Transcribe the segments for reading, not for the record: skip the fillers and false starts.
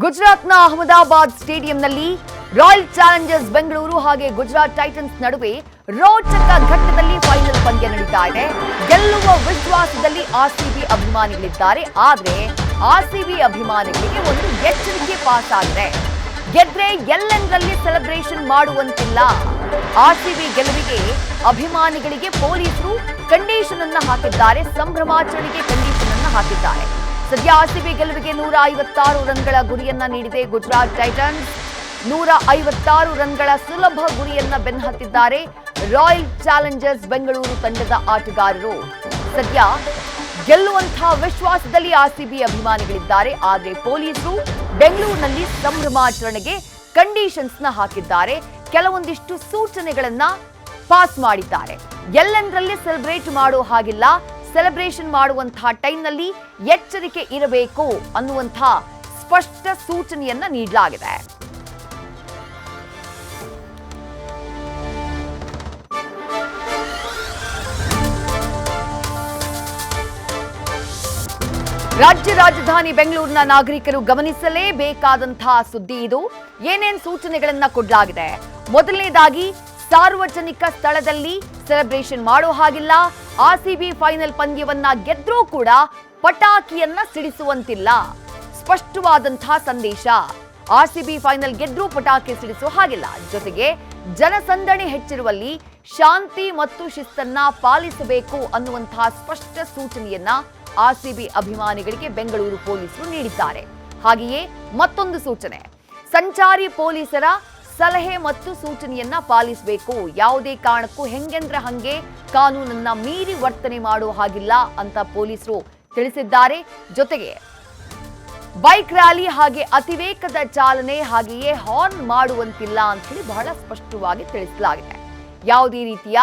ಗುಜರಾತ್ನ Ahmedabad ಸ್ಟೇಡಿಯಂನಲ್ಲಿ royal Challengers Bengaluru ಹಾಗೆ Gujarat Titans ನಡುವೆ ರೋಚಕ ಘಟ್ಟದಲ್ಲಿ ಫೈನಲ್ ಪಂದ್ಯ ನಡೀತಾ ಇದೆ. ಗೆಲ್ಲುವ ವಿಶ್ವಾಸದಲ್ಲಿ ಆರ್ಸಿಬಿ ಅಭಿಮಾನಿಗಳಿದ್ದಾರೆ. ಆದರೆ ಆರ್ಸಿಬಿ ಅಭಿಮಾನಿಗಳಿಗೆ ಒಂದು ಎಚ್ಚರಿಕೆ ಪಾಸ್ ಆಗಿದೆ. ಗೆದ್ರೆ ಎಲ್ಲೆಂದರಲ್ಲಿ ಸೆಲೆಬ್ರೇಷನ್ ಮಾಡುವಂತಿಲ್ಲ. ಆರ್ಸಿಬಿ ಗೆಲುವಿಗೆ ಅಭಿಮಾನಿಗಳಿಗೆ ಪೊಲೀಸರು ಕಂಡೀಷನ್ ಅನ್ನು ಹಾಕಿದ್ದಾರೆ. ಸಂಭ್ರಮಾಚರಣೆಗೆ ಕಂಡೀಷನ್ ಅನ್ನು ಹಾಕಿದ್ದಾರೆ. ಸದ್ಯ ಆರ್ಸಿಬಿ ಗೆಲುವಿಗೆ 156 ರನ್ಗಳ ಗುರಿಯನ್ನ ನೀಡಿದೆ ಗುಜರಾತ್ ಟೈಟನ್ಸ್. 156 ರನ್ಗಳ ಸುಲಭ ಗುರಿಯನ್ನ ಬೆನ್ನಹತ್ತಿದ್ದಾರೆ ರಾಯಲ್ ಚಾಲೆಂಜರ್ಸ್ ಬೆಂಗಳೂರು ತಂಡದ ಆಟಗಾರರು. ಸದ್ಯ ಗೆಲ್ಲುವಂತಹ ವಿಶ್ವಾಸದಲ್ಲಿ ಆರ್ಸಿಬಿ ಅಭಿಮಾನಿಗಳಿದ್ದಾರೆ. ಆದರೆ ಪೊಲೀಸರು ಬೆಂಗಳೂರಿನಲ್ಲಿ ಸಂಭ್ರಮಾಚರಣೆಗೆ ಕಂಡೀಷನ್ಸ್ ನ ಹಾಕಿದ್ದಾರೆ. ಕೆಲವೊಂದಿಷ್ಟು ಸೂಚನೆಗಳನ್ನ ಪಾಸ್ ಮಾಡಿದ್ದಾರೆ. ಎಲ್ಲೆಂದರಲ್ಲಿ ಸೆಲೆಬ್ರೇಟ್ ಮಾಡೋ ಹಾಗಿಲ್ಲ. ಸೆಲೆಬ್ರೇಷನ್ ಮಾಡುವಂತಹ ಟೈಮ್ನಲ್ಲಿ ಎಚ್ಚರಿಕೆ ಇರಬೇಕು ಅನ್ನುವಂತಹ ಸ್ಪಷ್ಟ ಸೂಚನೆಯನ್ನ ನೀಡಲಾಗಿದೆ. ರಾಜ್ಯ ರಾಜಧಾನಿ ಬೆಂಗಳೂರಿನ ನಾಗರಿಕರು ಗಮನಿಸಲೇಬೇಕಾದಂತಹ ಸುದ್ದಿ ಇದು. ಏನೇನ್ ಸೂಚನೆಗಳನ್ನ ಕೊಡಲಾಗಿದೆ? ಮೊದಲನೇದಾಗಿ, ಸಾರ್ವಜನಿಕ ಸ್ಥಳದಲ್ಲಿ ಸೆಲೆಬ್ರೇಷನ್ ಮಾಡೋ ಹಾಗಿಲ್ಲ. ಆರ್ಸಿಬಿ ಫೈನಲ್ ಪಂದ್ಯವನ್ನ ಗೆದ್ರೂ ಕೂಡ ಪಟಾಕಿಯನ್ನ ಸಿಡಿಸುವಂತಿಲ್ಲ. ಸ್ಪಷ್ಟವಾದಂತಹ ಸಂದೇಶ. ಆರ್ಸಿಬಿ ಫೈನಲ್ ಗೆದ್ರೂ ಪಟಾಕಿ ಸಿಡಿಸುವ ಹಾಗಿಲ್ಲ. ಜೊತೆಗೆ ಜನಸಂದಣಿ ಹೆಚ್ಚಿರುವಲ್ಲಿ ಶಾಂತಿ ಮತ್ತು ಶಿಸ್ತನ್ನ ಪಾಲಿಸಬೇಕು ಅನ್ನುವಂತಹ ಸ್ಪಷ್ಟ ಸೂಚನೆಯನ್ನ ಆರ್ಸಿಬಿ ಅಭಿಮಾನಿಗಳಿಗೆ ಬೆಂಗಳೂರು ಪೊಲೀಸರು ನೀಡಿದ್ದಾರೆ. ಹಾಗೆಯೇ ಮತ್ತೊಂದು ಸೂಚನೆ, ಸಂಚಾರಿ ಪೊಲೀಸರ ಸಲಹೆ ಮತ್ತು ಸೂಚನೆಯನ್ನ ಪಾಲಿಸಬೇಕು. ಯಾವುದೇ ಕಾರಣಕ್ಕೂ ಹೆಂಗೆಂದ್ರೆ ಹಂಗೆ ಕಾನೂನನ್ನ ಮೀರಿ ವರ್ತನೆ ಮಾಡುವ ಹಾಗಿಲ್ಲ ಅಂತ ಪೊಲೀಸರು ತಿಳಿಸಿದ್ದಾರೆ. ಜೊತೆಗೆ ಬೈಕ್ ರ್ಯಾಲಿ ಹಾಗೆ ಅತಿವೇಗದ ಚಾಲನೆ ಹಾಗೆಯೇ ಹಾರ್ನ್ ಮಾಡುವಂತಿಲ್ಲ ಅಂತ ಹೇಳಿ ಬಹಳ ಸ್ಪಷ್ಟವಾಗಿ ತಿಳಿಸಲಾಗಿದೆ. ಯಾವುದೇ ರೀತಿಯ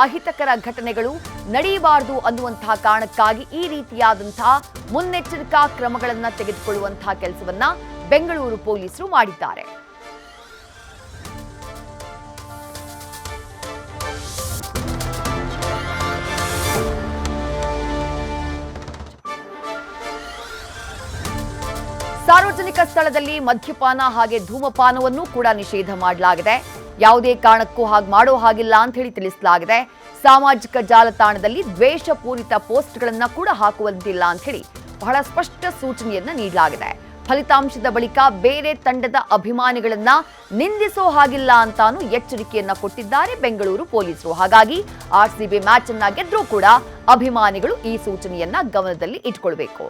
ಅಹಿತಕರ ಘಟನೆಗಳು ನಡೆಯಬಾರದು ಅನ್ನುವಂತಹ ಕಾರಣಕ್ಕಾಗಿ ಈ ರೀತಿಯಾದಂತಹ ಮುನ್ನೆಚ್ಚರಿಕಾ ಕ್ರಮಗಳನ್ನು ತೆಗೆದುಕೊಳ್ಳುವಂತಹ ಕೆಲಸವನ್ನ ಬೆಂಗಳೂರು ಪೊಲೀಸರು ಮಾಡಿದ್ದಾರೆ. ಸಾರ್ವಜನಿಕ ಸ್ಥಳದಲ್ಲಿ ಮದ್ಯಪಾನ ಹಾಗೆ ಧೂಮಪಾನವನ್ನು ಕೂಡ ನಿಷೇಧ ಮಾಡಲಾಗಿದೆ. ಯಾವುದೇ ಕಾರಣಕ್ಕೂ ಹಾಗೆ ಮಾಡೋ ಹಾಗಿಲ್ಲ ಅಂತ ಹೇಳಿ ತಿಳಿಸಲಾಗಿದೆ. ಸಾಮಾಜಿಕ ಜಾಲತಾಣದಲ್ಲಿ ದ್ವೇಷಪೂರಿತ ಪೋಸ್ಟ್ಗಳನ್ನ ಕೂಡ ಹಾಕುವಂತಿಲ್ಲ ಅಂತ ಹೇಳಿ ಬಹಳ ಸ್ಪಷ್ಟ ಸೂಚನೆಯನ್ನ ನೀಡಲಾಗಿದೆ. ಫಲಿತಾಂಶದ ಬಳಿಕ ಬೇರೆ ತಂಡದ ಅಭಿಮಾನಿಗಳನ್ನ ನಿಂದಿಸೋ ಹಾಗಿಲ್ಲ ಅಂತಾನು ಎಚ್ಚರಿಕೆಯನ್ನ ಕೊಟ್ಟಿದ್ದಾರೆ ಬೆಂಗಳೂರು ಪೊಲೀಸರು. ಹಾಗಾಗಿ ಆರ್ಸಿಬಿ ಮ್ಯಾಚ್ ಅನ್ನ ಗೆದ್ರೂ ಕೂಡ ಅಭಿಮಾನಿಗಳು ಈ ಸೂಚನೆಯನ್ನ ಗಮನದಲ್ಲಿ ಇಟ್ಕೊಳ್ಬೇಕು.